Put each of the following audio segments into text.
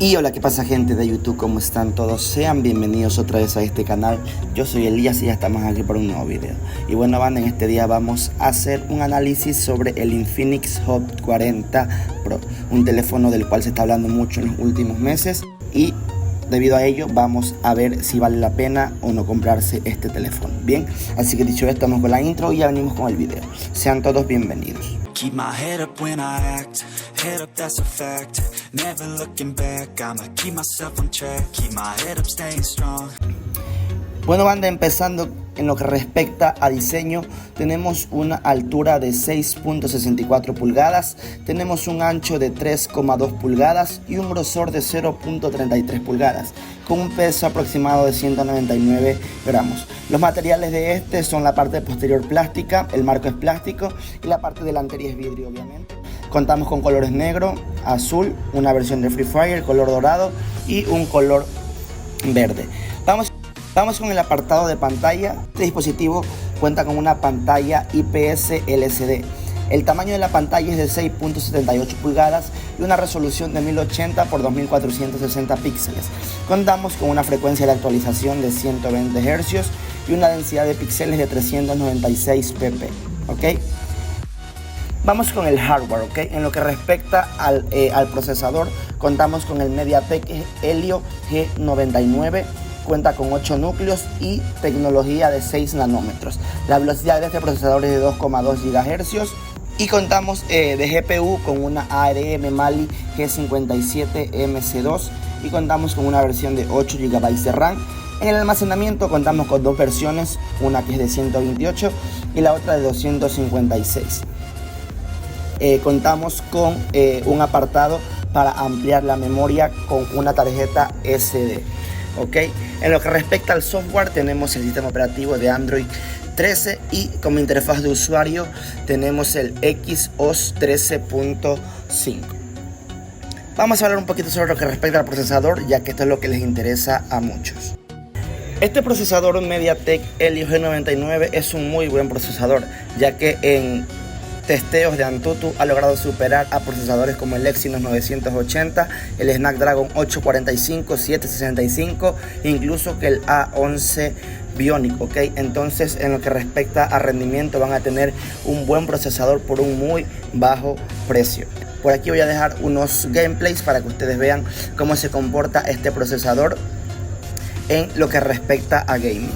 Y hola, ¿qué pasa, gente de YouTube? ¿Cómo están todos? Sean bienvenidos otra vez a este canal. Yo soy Elías y ya estamos aquí para un nuevo video. Y bueno, banda, en este día vamos a hacer un análisis sobre el Infinix Hot 40 Pro, un teléfono del cual se está hablando mucho en los últimos meses, y debido a ello vamos a ver si vale la pena o no comprarse este teléfono. Bien, así que dicho esto, vamos con la intro y ya venimos con el video. Sean todos bienvenidos. Keep my head up when I act, head up, that's a fact. Never looking back, I'ma keep myself on track. Keep my head up, staying strong. Bueno, banda, empezando en lo que respecta a diseño, tenemos una altura de 6.64 pulgadas, tenemos un ancho de 3,2 pulgadas y un grosor de 0.33 pulgadas, con un peso aproximado de 199 gramos. Los materiales de este son la parte posterior plástica, el marco es plástico y la parte delantera es vidrio, obviamente. Contamos con colores negro, azul, una versión de Free Fire, color dorado y un color verde. Vamos con el apartado de pantalla. Este dispositivo cuenta con una pantalla IPS LCD. El tamaño de la pantalla es de 6.78 pulgadas y una resolución de 1080 x 2460 píxeles. Contamos con una frecuencia de actualización de 120 Hz y una densidad de píxeles de 396 pp. ¿Ok? Vamos con el hardware, ¿ok? En lo que respecta al procesador, contamos con el MediaTek Helio G99. Cuenta con 8 núcleos y tecnología de 6 nanómetros. La velocidad de este procesador es de 2,2 GHz y contamos de GPU con una ARM Mali G57MC2 y contamos con una versión de 8 GB de RAM. En el almacenamiento contamos con dos versiones, una que es de 128 y la otra de 256. Contamos con un apartado para ampliar la memoria con una tarjeta SD. ¿Ok? En lo que respecta al software, tenemos el sistema operativo de Android 13 y como interfaz de usuario tenemos el XOS 13.5. Vamos a hablar un poquito sobre lo que respecta al procesador, ya que esto es lo que les interesa a muchos. Este procesador MediaTek Helio G99 es un muy buen procesador, ya que en testeos de Antutu ha logrado superar a procesadores como el Exynos 980, el Snapdragon 845, 765, incluso que el A11 Bionic, ¿ok? Entonces, en lo que respecta a rendimiento, van a tener un buen procesador por un muy bajo precio. Por aquí voy a dejar unos gameplays para que ustedes vean cómo se comporta este procesador en lo que respecta a gaming.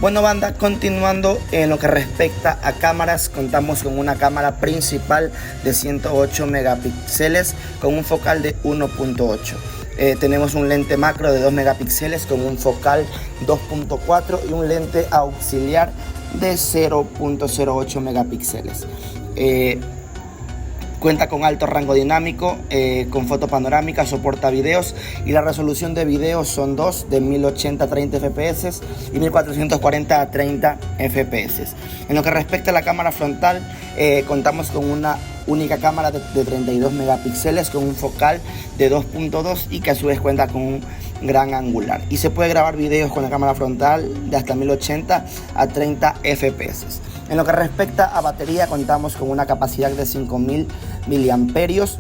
Bueno banda, continuando en lo que respecta a cámaras, contamos con una cámara principal de 108 megapíxeles con un focal de 1.8. Tenemos un lente macro de 2 megapíxeles con un focal 2.4 y un lente auxiliar de 0.08 megapíxeles. Cuenta con alto rango dinámico, con foto panorámica, soporta videos y la resolución de videos son dos, de 1080 a 30 fps y 1440 a 30 fps. En lo que respecta a la cámara frontal, contamos con una única cámara de 32 megapíxeles con un focal de 2.2 y que a su vez cuenta con un gran angular. Y se puede grabar videos con la cámara frontal de hasta 1080 a 30 fps. En lo que respecta a batería, contamos con una capacidad de 5000 miliamperios.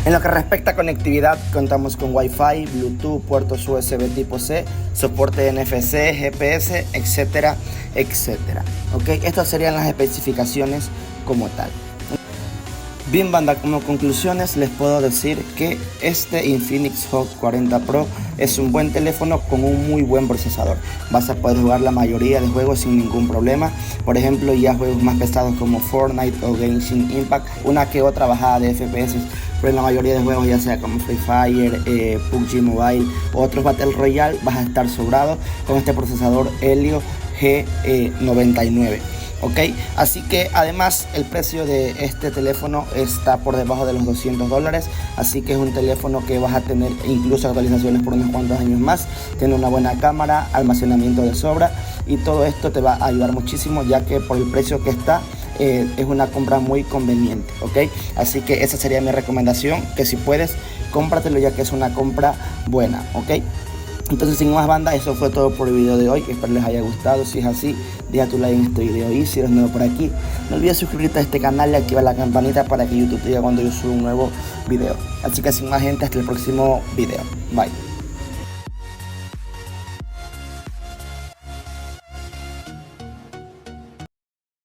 En lo que respecta a conectividad, contamos con Wi-Fi, Bluetooth, puertos USB tipo C, soporte de NFC, GPS, etcétera, etcétera. ¿Ok? Estas serían las especificaciones como tal. Bien banda, como conclusiones les puedo decir que este Infinix Hot 40 Pro es un buen teléfono con un muy buen procesador. Vas a poder jugar la mayoría de juegos sin ningún problema. Por ejemplo, ya juegos más pesados como Fortnite o Genshin Impact, una que otra bajada de FPS, pero en la mayoría de juegos, ya sea como Free Fire, PUBG Mobile o otros Battle Royale, vas a estar sobrado con este procesador Helio G99. Ok, así que además el precio de este teléfono está por debajo de los $200, así que es un teléfono que vas a tener incluso actualizaciones por unos cuantos años más. Tiene una buena cámara, almacenamiento de sobra y todo esto te va a ayudar muchísimo, ya que por el precio que está es una compra muy conveniente. Ok, así que esa sería mi recomendación, que si puedes cómpratelo, ya que es una compra buena. Ok, entonces sin más banda, eso fue todo por el video de hoy. Espero les haya gustado. Si es así, deja tu like en este video y si eres nuevo por aquí, no olvides suscribirte a este canal y activar la campanita para que YouTube te diga cuando yo suba un nuevo video. Así que sin más gente, hasta el próximo video. Bye.